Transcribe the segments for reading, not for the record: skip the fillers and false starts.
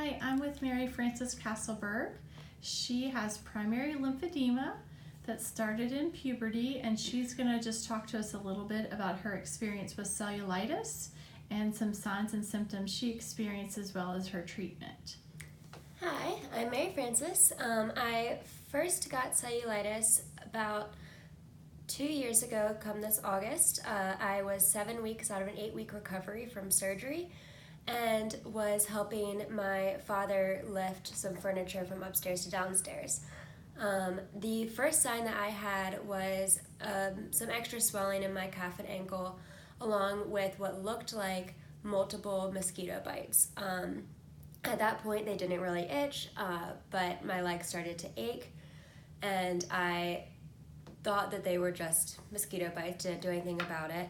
Hi, I'm with Mary Frances Castleberg. She has primary lymphedema that started in puberty, and she's going to just talk to us a little bit about her experience with cellulitis and some signs and symptoms she experienced as well as her treatment. Hi, I'm Mary Frances. I first got cellulitis about 2 years ago, come this August. I was 7 weeks out of an 8-week recovery from surgery and was helping my father lift some furniture from upstairs to downstairs. The first sign that I had was some extra swelling in my calf and ankle, along with what looked like multiple mosquito bites. At that point, they didn't really itch, but my legs started to ache, and I thought that they were just mosquito bites, didn't do anything about it,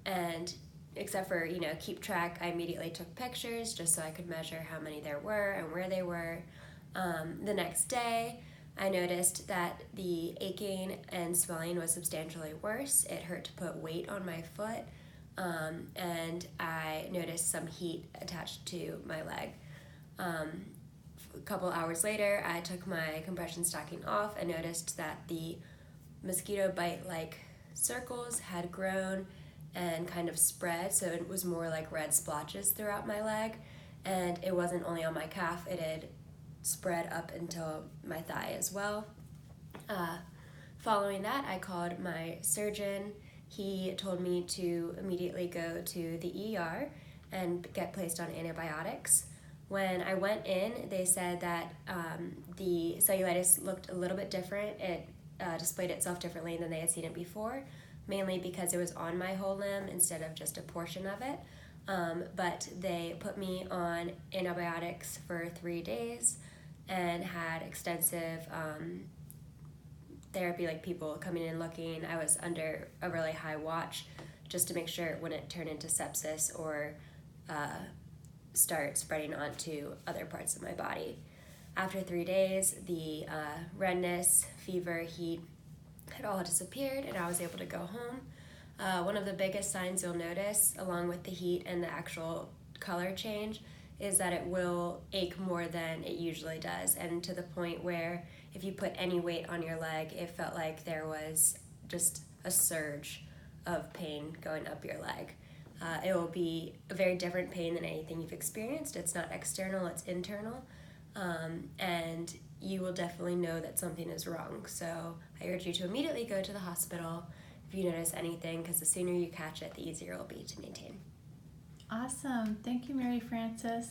and except for, keep track, I immediately took pictures just so I could measure how many there were and where they were. The next day, I noticed that the aching and swelling was substantially worse. It hurt to put weight on my foot, and I noticed some heat attached to my leg. A couple hours later, I took my compression stocking off and noticed that the mosquito bite-like circles had grown and kind of spread, so it was more like red splotches throughout my leg, and it wasn't only on my calf, it had spread up into my thigh as well. Following that, I called my surgeon. He told me to immediately go to the ER and get placed on antibiotics. When I went in, they said that the cellulitis looked a little bit different. It displayed itself differently than they had seen it before, mainly because it was on my whole limb instead of just a portion of it. But they put me on antibiotics for 3 days and had extensive therapy, like people coming in looking. I was under a really high watch just to make sure it wouldn't turn into sepsis or start spreading onto other parts of my body. After 3 days, the redness, fever, heat had all disappeared, and I was able to go home. One of the biggest signs you'll notice, along with the heat and the actual color change, is that it will ache more than it usually does, and to the point where if you put any weight on your leg, it felt like there was just a surge of pain going up your leg. It will be a very different pain than anything you've experienced. It's not external, it's internal, and you will definitely know that something is wrong. So I urge you to immediately go to the hospital if you notice anything, because the sooner you catch it, the easier it will be to maintain. Awesome. Thank you, Mary Frances.